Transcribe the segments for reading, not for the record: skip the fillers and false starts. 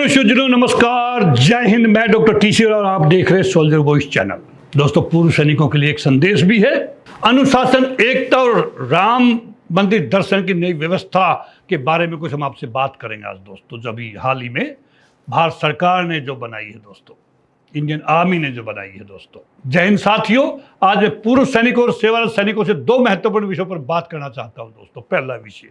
भाइयों शुजनों नमस्कार, जय हिंद। मैं डॉक्टर टीसी और आप देख रहे हैं सोल्जर वॉइस चैनल। दोस्तों, पूर्व सैनिकों के लिए एक संदेश भी है। अनुशासन, एकता और राम मंदिर दर्शन की नई व्यवस्था के बारे में कुछ हम आपसे बात करेंगे आज दोस्तों। जब हाल ही में भारत सरकार ने जो बनाई है दोस्तों, इंडियन आर्मी ने जो बनाई है दोस्तों। जय हिंद साथियों, आज मैं पूर्व सैनिकों और सेवारत सैनिकों से दो महत्वपूर्ण विषयों पर बात करना चाहता हूं दोस्तों। पहला विषय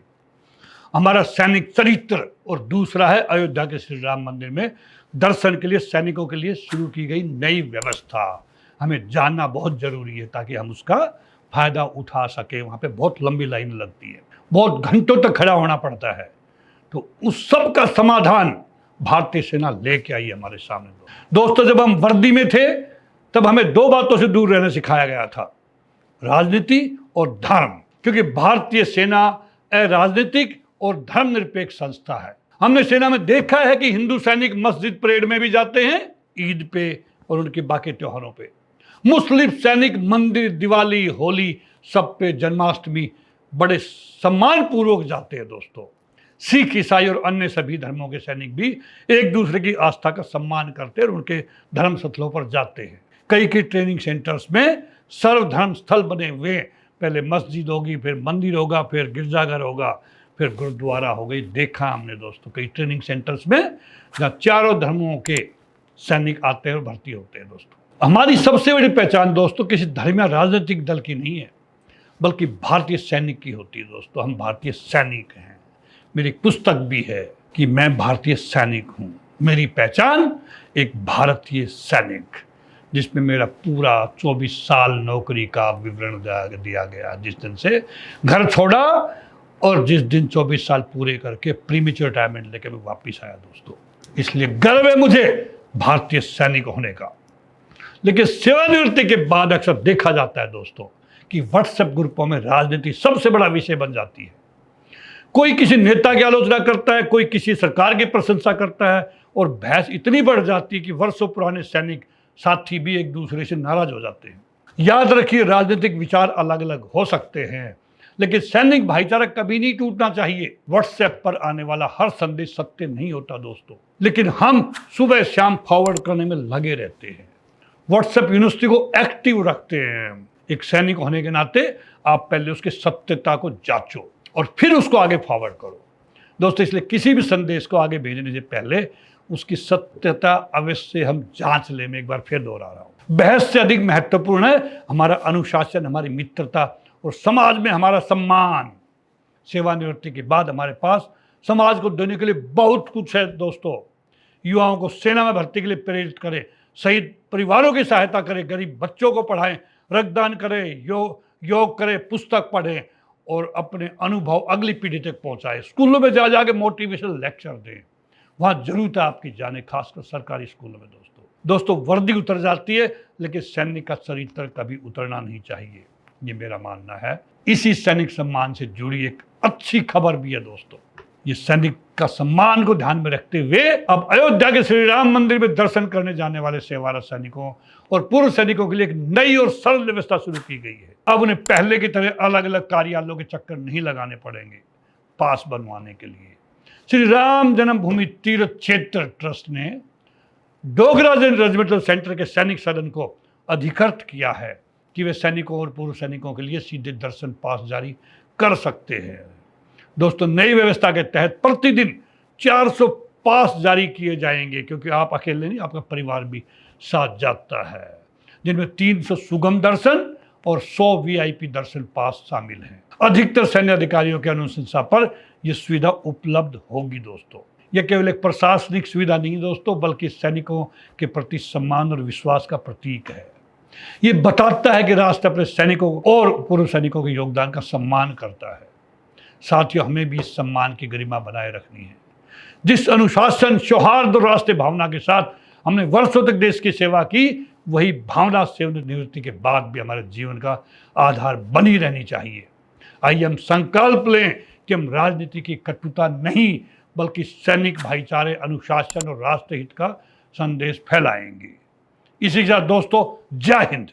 हमारा सैनिक चरित्र और दूसरा है अयोध्या के श्री राम मंदिर में दर्शन के लिए सैनिकों के लिए शुरू की गई नई व्यवस्था। हमें जानना बहुत जरूरी है ताकि हम उसका फायदा उठा सके। वहां पे बहुत लंबी लाइन लगती है, बहुत घंटों तक खड़ा होना पड़ता है। तो उस सब का समाधान भारतीय सेना लेके आई हमारे सामने। दोस्तों, जब हम वर्दी में थे तब हमें दो बातों से दूर रहना सिखाया गया था, राजनीति और धर्म। क्योंकि भारतीय सेना राजनीतिक और धर्मनिरपेक्ष संस्था है। हमने सेना में देखा है कि हिंदू सैनिक मस्जिद परेड में भी जाते हैं, ईद पे और उनके बाकी त्योहारों पे। मुस्लिम सैनिक मंदिर, दिवाली, होली सब पे, जन्माष्टमी बड़े सम्मान पूर्वक जाते हैं दोस्तों। सिख, ईसाई और अन्य सभी धर्मों के सैनिक भी एक दूसरे की आस्था का सम्मान करते हैं और उनके धर्म स्थलों पर जाते हैं। कई ट्रेनिंग सेंटर्स में सर्वधर्म स्थल बने हुए, पहले मस्जिद होगी, फिर मंदिर होगा, फिर गिरजाघर होगा, फिर गुरुद्वारा हो गई। देखा हमने दोस्तों कई ट्रेनिंग सेंटर्स में जहाँ चारों धर्मों के सैनिक आते हैं और भर्ती होते हैं दोस्तों। हमारी सबसे बड़ी पहचान दोस्तों किसी धर्म या राजनीतिक दल की नहीं है, बल्कि भारतीय सैनिक की होती है दोस्तों। हम भारतीय सैनिक हैं। मेरी पुस्तक भी है कि मैं भारतीय सैनिक हूँ। मेरी पहचान एक भारतीय सैनिक, जिसमें मेरा पूरा 24 साल नौकरी का विवरण दिया गया। जिस दिन से घर छोड़ा और जिस दिन 24 साल पूरे करके प्रीमेच्योर रिटायरमेंट लेकर मैं वापिस आया दोस्तों। इसलिए गर्व है मुझे भारतीय सैनिक होने का। लेकिन सेवानिवृत्ति के बाद अक्सर देखा जाता है दोस्तों कि व्हाट्सएप ग्रुपों में राजनीति सबसे बड़ा विषय बन जाती है। कोई किसी नेता की आलोचना करता है, कोई किसी सरकार की प्रशंसा करता है, और बहस इतनी बढ़ जाती है कि वर्षों पुराने सैनिक साथी भी एक दूसरे से नाराज हो जाते हैं। याद रखिए, राजनीतिक विचार अलग अलग हो सकते हैं, लेकिन सैनिक भाईचारा कभी नहीं टूटना चाहिए। व्हाट्सएप पर आने वाला हर संदेश सत्य नहीं होता दोस्तों, लेकिन हम सुबह शाम फॉरवर्ड करने में लगे रहते हैं। व्हाट्सएप यूनिवर्सिटी को एक्टिव रखते हैं। एक सैनिक होने के नाते आप पहले उसकी सत्यता को जांचो और फिर उसको आगे फॉरवर्ड करो दोस्तों। इसलिए किसी भी संदेश को आगे भेजने से पहले उसकी सत्यता अवश्य हम जांच लें। मैं एक बार फिर दोहरा रहा हूं, बहस से अधिक महत्वपूर्ण है हमारा अनुशासन, हमारी मित्रता और समाज में हमारा सम्मान। सेवानिवृत्ति के बाद हमारे पास समाज को देने के लिए बहुत कुछ है दोस्तों। युवाओं को सेना में भर्ती के लिए प्रेरित करें, शहीद परिवारों की सहायता करें, गरीब बच्चों को पढ़ाएं, रक्तदान करें, योग करें, पुस्तक पढ़ें और अपने अनुभव अगली पीढ़ी तक पहुंचाएं। स्कूलों में जा जाके मोटिवेशनल लेक्चर दें, वहां जरूरत है आपकी जाने, खासकर सरकारी स्कूलों में दोस्तों। वर्दी उतर जाती है, लेकिन सैनिक का चरित्र कभी उतरना नहीं चाहिए, ये मेरा मानना है। इसी सैनिक सम्मान से जुड़ी एक अच्छी खबर भी है दोस्तों। ये सैनिक का सम्मान को ध्यान में रखते हुए अब अयोध्या के श्री राम मंदिर में दर्शन करने जाने वाले सेवारत सैनिकों और पूर्व सैनिकों के लिए एक नई और सरल व्यवस्था शुरू की गई है। अब उन्हें पहले की तरह अलग अलग कार्यालयों के चक्कर नहीं लगाने पड़ेंगे पास बनवाने के लिए। श्री राम जन्मभूमि तीर्थ क्षेत्र ट्रस्ट ने डोगरा रेजिमेंटल सेंटर के सैनिक सदन को अधिकृत किया है कि वे सैनिकों और पूर्व सैनिकों के लिए सीधे दर्शन पास जारी कर सकते हैं दोस्तों। नई व्यवस्था के तहत प्रतिदिन 400 पास जारी किए जाएंगे, क्योंकि आप अकेले नहीं, आपका परिवार भी साथ जाता है, जिनमें 300 सुगम दर्शन और 100 वीआईपी दर्शन पास शामिल हैं। अधिकतर सैन्य अधिकारियों के अनुशंसा पर यह सुविधा उपलब्ध होगी दोस्तों। यह केवल एक प्रशासनिक सुविधा नहीं दोस्तों, बल्कि सैनिकों के प्रति सम्मान और विश्वास का प्रतीक है। ये बताता है कि राष्ट्र अपने सैनिकों और पूर्व सैनिकों के योगदान का सम्मान करता है। साथियों, हमें भी इस सम्मान की गरिमा बनाए रखनी है। जिस अनुशासन, सौहार्द और राष्ट्रीय भावना के साथ हमने वर्षों तक देश की सेवा की, वही भावना सेवानिवृत्ति के बाद भी हमारे जीवन का आधार बनी रहनी चाहिए। आइए हम संकल्प लें कि हम राजनीति की कटुता नहीं, बल्कि सैनिक भाईचारे, अनुशासन और राष्ट्र हित का संदेश फैलाएंगे। इसी के साथ दोस्तों, जय हिंद।